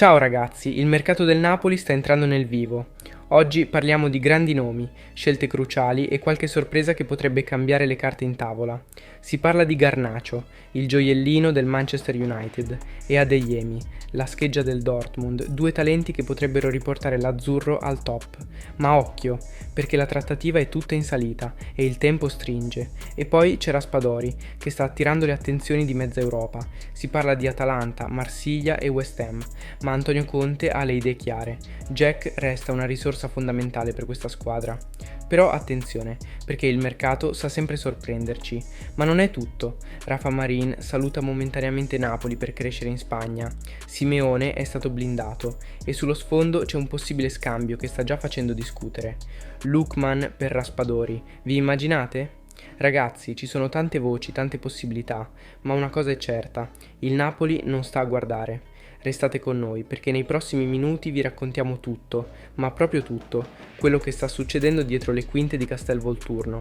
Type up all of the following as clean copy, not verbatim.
Ciao ragazzi, il mercato del Napoli sta entrando nel vivo. Oggi parliamo di grandi nomi, scelte cruciali e qualche sorpresa che potrebbe cambiare le carte in tavola. Si parla di Garnacho, il gioiellino del Manchester United, e Adeyemi, la scheggia del Dortmund, due talenti che potrebbero riportare l'azzurro al top. Ma occhio, perché la trattativa è tutta in salita e il tempo stringe. E poi c'è Raspadori, che sta attirando le attenzioni di mezza Europa. Si parla di Atalanta, Marsiglia e West Ham, ma Antonio Conte ha le idee chiare. Jack resta una risorsa fondamentale per questa squadra. Però attenzione, perché il mercato sa sempre sorprenderci. Ma non è tutto. Rafa Marin saluta momentaneamente Napoli per crescere in Spagna. Simeone è stato blindato e sullo sfondo c'è un possibile scambio che sta già facendo discutere. Lookman per Raspadori. Vi immaginate? Ragazzi, ci sono tante voci, tante possibilità, ma una cosa è certa, il Napoli non sta a guardare. Restate con noi perché nei prossimi minuti vi raccontiamo tutto, ma proprio tutto, quello che sta succedendo dietro le quinte di Castelvolturno.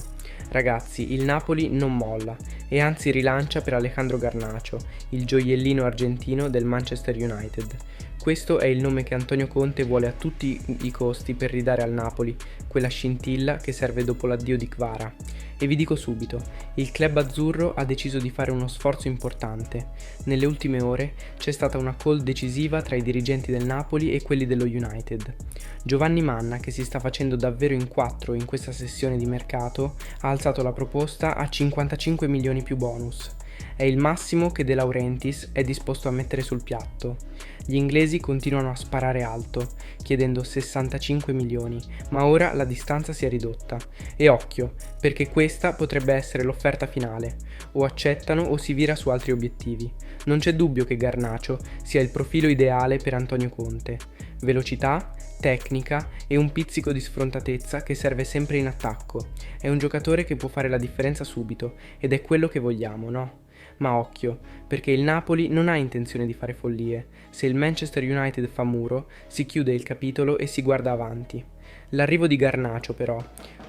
Ragazzi, il Napoli non molla e anzi rilancia per Alejandro Garnacho, il gioiellino argentino del Manchester United. Questo è il nome che Antonio Conte vuole a tutti i costi per ridare al Napoli quella scintilla che serve dopo l'addio di Kvara. E vi dico subito, il club azzurro ha deciso di fare uno sforzo importante. Nelle ultime ore c'è stata una call decisiva tra i dirigenti del Napoli e quelli dello United. Giovanni Manna, che si sta facendo davvero in quattro in questa sessione di mercato, ha alzato la proposta a 55 milioni più bonus. È il massimo che De Laurentiis è disposto a mettere sul piatto. Gli inglesi continuano a sparare alto, chiedendo 65 milioni, ma ora la distanza si è ridotta. E occhio, perché questa potrebbe essere l'offerta finale. O accettano o si vira su altri obiettivi. Non c'è dubbio che Garnacho sia il profilo ideale per Antonio Conte. Velocità, tecnica e un pizzico di sfrontatezza che serve sempre in attacco. È un giocatore che può fare la differenza subito ed è quello che vogliamo, no? Ma occhio, perché il Napoli non ha intenzione di fare follie. Se il Manchester United fa muro, si chiude il capitolo e si guarda avanti. L'arrivo di Garnacho, però,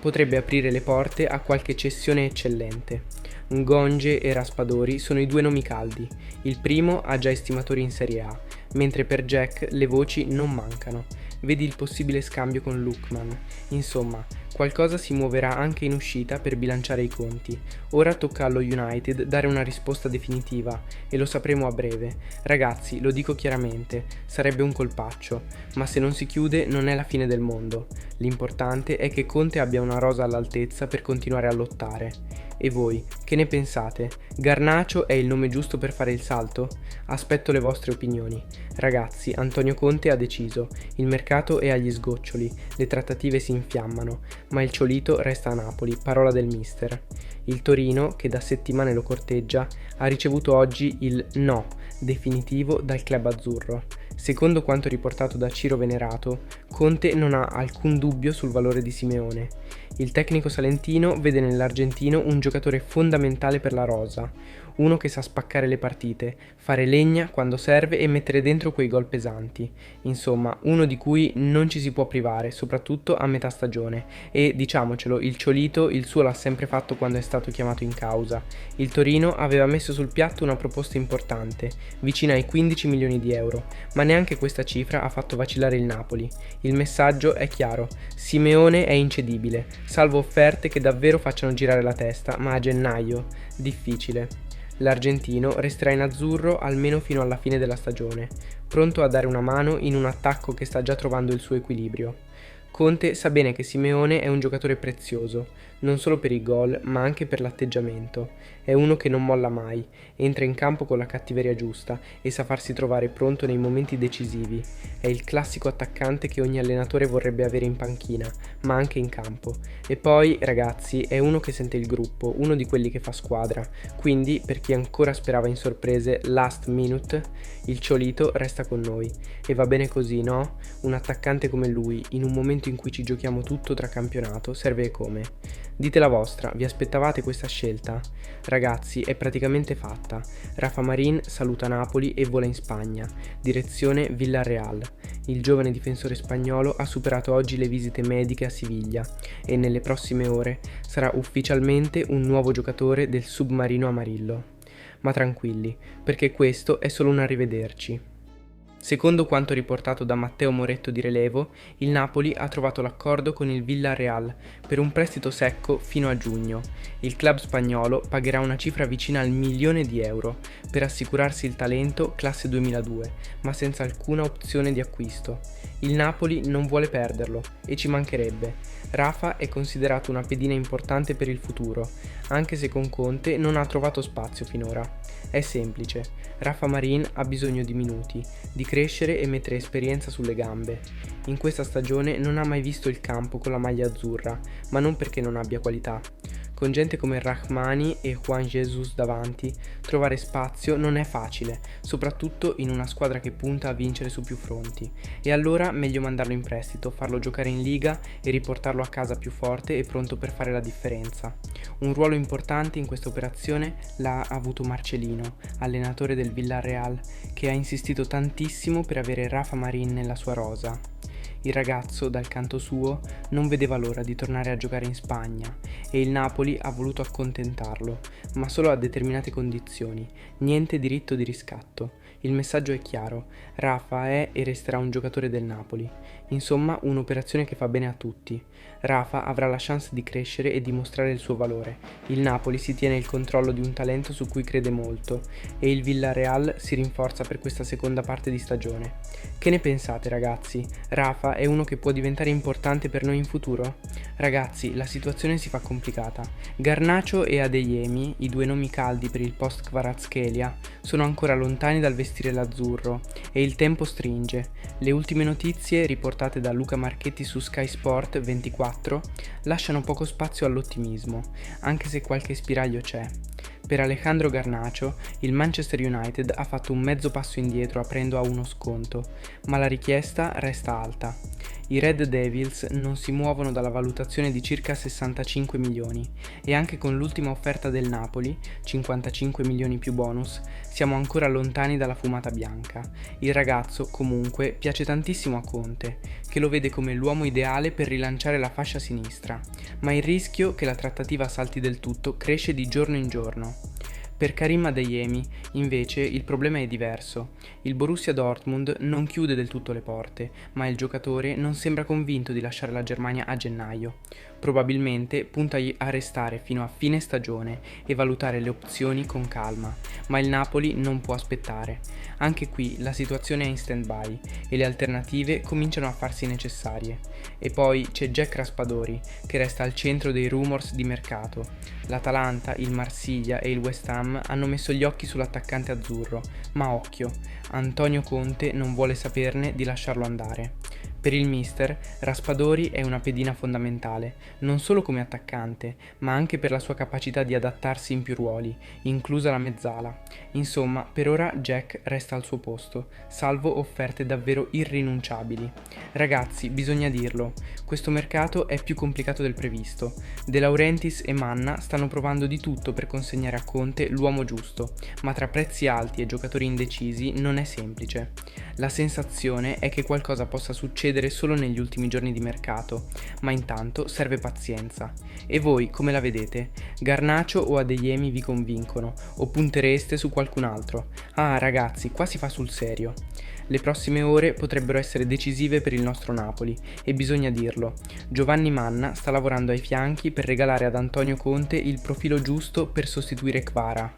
potrebbe aprire le porte a qualche cessione eccellente. Ngonge e Raspadori sono i due nomi caldi. Il primo ha già estimatori in Serie A, mentre per Jack le voci non mancano. Vedi il possibile scambio con Lookman. Insomma, qualcosa si muoverà anche in uscita per bilanciare i conti. Ora tocca allo United dare una risposta definitiva e lo sapremo a breve. Ragazzi, lo dico chiaramente, sarebbe un colpaccio, ma se non si chiude non è la fine del mondo. L'importante è che Conte abbia una rosa all'altezza per continuare a lottare. E voi, che ne pensate? Garnacho è il nome giusto per fare il salto? Aspetto le vostre opinioni. Ragazzi, Antonio Conte ha deciso, il mercato è agli sgoccioli, le trattative si infiammano, ma il Ciolito resta a Napoli, parola del mister. Il Torino, che da settimane lo corteggia, ha ricevuto oggi il no definitivo dal club azzurro. Secondo quanto riportato da Ciro Venerato, Conte non ha alcun dubbio sul valore di Simeone. Il tecnico salentino vede nell'argentino un giocatore fondamentale per la rosa, uno che sa spaccare le partite, fare legna quando serve e mettere dentro quei gol pesanti. Insomma, uno di cui non ci si può privare, soprattutto a metà stagione. E, diciamocelo, il Ciolito il suo l'ha sempre fatto quando è stato chiamato in causa. Il Torino aveva messo sul piatto una proposta importante, vicina ai 15 milioni di euro, ma neanche questa cifra ha fatto vacillare il Napoli. Il messaggio è chiaro, Simeone è incedibile, salvo offerte che davvero facciano girare la testa, ma a gennaio, difficile. L'argentino resterà in azzurro almeno fino alla fine della stagione, pronto a dare una mano in un attacco che sta già trovando il suo equilibrio. Conte sa bene che Simeone è un giocatore prezioso, non solo per i gol, ma anche per l'atteggiamento. È uno che non molla mai, entra in campo con la cattiveria giusta e sa farsi trovare pronto nei momenti decisivi. È il classico attaccante che ogni allenatore vorrebbe avere in panchina, ma anche in campo. E poi, ragazzi, è uno che sente il gruppo, uno di quelli che fa squadra. Quindi, per chi ancora sperava in sorprese last minute, il Ciolito resta con noi. E va bene così, no? Un attaccante come lui, in un momento in cui ci giochiamo tutto tra campionato, serve come? Dite la vostra, vi aspettavate questa scelta? Ragazzi, è praticamente fatta. Rafa Marin saluta Napoli e vola in Spagna, direzione Villarreal. Il giovane difensore spagnolo ha superato oggi le visite mediche a Siviglia e nelle prossime ore sarà ufficialmente un nuovo giocatore del submarino amarillo. Ma tranquilli, perché questo è solo un arrivederci. Secondo quanto riportato da Matteo Moretto di Relevo, il Napoli ha trovato l'accordo con il Villarreal per un prestito secco fino a giugno. Il club spagnolo pagherà una cifra vicina al 1.000.000 per assicurarsi il talento classe 2002, ma senza alcuna opzione di acquisto. Il Napoli non vuole perderlo e ci mancherebbe. Rafa è considerato una pedina importante per il futuro, anche se con Conte non ha trovato spazio finora. È semplice, Rafa Marin ha bisogno di minuti, di crescere e mettere esperienza sulle gambe. In questa stagione non ha mai visto il campo con la maglia azzurra, ma non perché non abbia qualità. Con gente come Rahmani e Juan Jesus davanti, trovare spazio non è facile, soprattutto in una squadra che punta a vincere su più fronti. E allora meglio mandarlo in prestito, farlo giocare in Liga e riportarlo a casa più forte e pronto per fare la differenza. Un ruolo importante in questa operazione l'ha avuto Marcelino, allenatore del Villarreal, che ha insistito tantissimo per avere Rafa Marin nella sua rosa. Il ragazzo, dal canto suo, non vedeva l'ora di tornare a giocare in Spagna e il Napoli ha voluto accontentarlo, ma solo a determinate condizioni, niente diritto di riscatto. Il messaggio è chiaro, Rafa è e resterà un giocatore del Napoli. Insomma, un'operazione che fa bene a tutti. Rafa avrà la chance di crescere e dimostrare il suo valore. Il Napoli si tiene il controllo di un talento su cui crede molto e il Villarreal si rinforza per questa seconda parte di stagione. Che ne pensate, ragazzi? Rafa è uno che può diventare importante per noi in futuro? Ragazzi, la situazione si fa complicata. Garnacho e Adeyemi, i due nomi caldi per il post Kvaratskhelia, sono ancora lontani dal vestire l'azzurro e il tempo stringe. Le ultime notizie, riportate da Luca Marchetti su Sky Sport 24, lasciano poco spazio all'ottimismo, anche se qualche spiraglio c'è. Per Alejandro Garnacho, il Manchester United ha fatto un mezzo passo indietro aprendo a uno sconto, ma la richiesta resta alta. I Red Devils non si muovono dalla valutazione di circa 65 milioni e anche con l'ultima offerta del Napoli, 55 milioni più bonus, siamo ancora lontani dalla fumata bianca. Il ragazzo, comunque, piace tantissimo a Conte, che lo vede come l'uomo ideale per rilanciare la fascia sinistra, ma il rischio che la trattativa salti del tutto cresce di giorno in giorno. Per Karim Adeyemi, invece, il problema è diverso. Il Borussia Dortmund non chiude del tutto le porte, ma il giocatore non sembra convinto di lasciare la Germania a gennaio. Probabilmente punta a restare fino a fine stagione e valutare le opzioni con calma, ma il Napoli non può aspettare. Anche qui la situazione è in stand-by e le alternative cominciano a farsi necessarie. E poi c'è Jack Raspadori, che resta al centro dei rumors di mercato. L'Atalanta, il Marsiglia e il West Ham hanno messo gli occhi sull'attaccante azzurro, ma occhio, Antonio Conte non vuole saperne di lasciarlo andare. Per il mister, Raspadori è una pedina fondamentale, non solo come attaccante, ma anche per la sua capacità di adattarsi in più ruoli, inclusa la mezzala. Insomma, per ora Jack resta al suo posto, salvo offerte davvero irrinunciabili. Ragazzi, bisogna dirlo, questo mercato è più complicato del previsto. De Laurentiis e Manna stanno provando di tutto per consegnare a Conte l'uomo giusto, ma tra prezzi alti e giocatori indecisi non è semplice. La sensazione è che qualcosa possa succedere solo negli ultimi giorni di mercato, ma intanto serve pazienza. E voi come la vedete? Garnacho o Adeyemi vi convincono, o puntereste su qualcun altro? Ah ragazzi, qua si fa sul serio. Le prossime ore potrebbero essere decisive per il nostro Napoli e bisogna dirlo. Giovanni Manna sta lavorando ai fianchi per regalare ad Antonio Conte il profilo giusto per sostituire Kvara.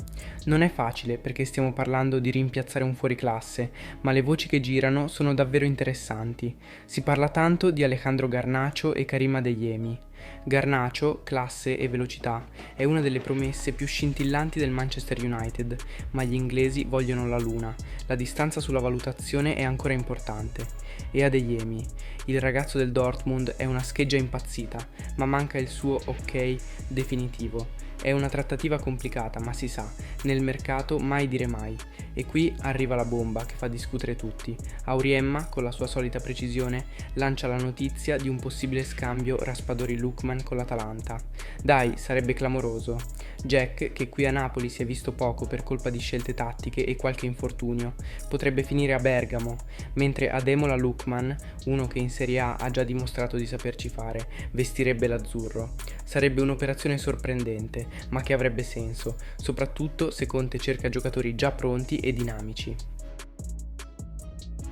Non è facile perché stiamo parlando di rimpiazzare un fuoriclasse, ma le voci che girano sono davvero interessanti. Si parla tanto di Alejandro Garnacho e Karim Adeyemi. Garnacho, classe e velocità, è una delle promesse più scintillanti del Manchester United, ma gli inglesi vogliono la luna, la distanza sulla valutazione è ancora importante. E Adeyemi, il ragazzo del Dortmund è una scheggia impazzita, ma manca il suo ok definitivo. È una trattativa complicata, ma si sa, nel mercato mai dire mai. E qui arriva la bomba che fa discutere tutti. Auriemma, con la sua solita precisione, lancia la notizia di un possibile scambio Raspadori-Lookman con l'Atalanta. Dai, sarebbe clamoroso. Jack, che qui a Napoli si è visto poco per colpa di scelte tattiche e qualche infortunio, potrebbe finire a Bergamo, mentre Ademola Lookman, uno che in Serie A ha già dimostrato di saperci fare, vestirebbe l'azzurro. Sarebbe un'operazione sorprendente, ma che avrebbe senso, soprattutto se Conte cerca giocatori già pronti e dinamici.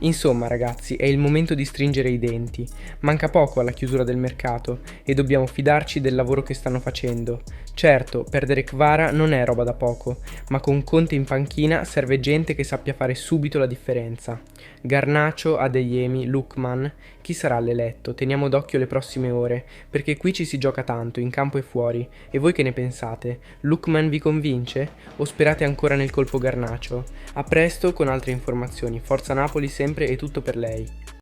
Insomma, ragazzi, è il momento di stringere i denti. Manca poco alla chiusura del mercato e dobbiamo fidarci del lavoro che stanno facendo. Certo, perdere Kvara non è roba da poco, ma con Conte in panchina serve gente che sappia fare subito la differenza. Garnacho, Adeyemi, Lookman, chi sarà l'eletto? Teniamo d'occhio le prossime ore, perché qui ci si gioca tanto, in campo e fuori. E voi che ne pensate? Lookman vi convince? O sperate ancora nel colpo Garnacho? A presto con altre informazioni. Forza Napoli sempre e tutto per lei.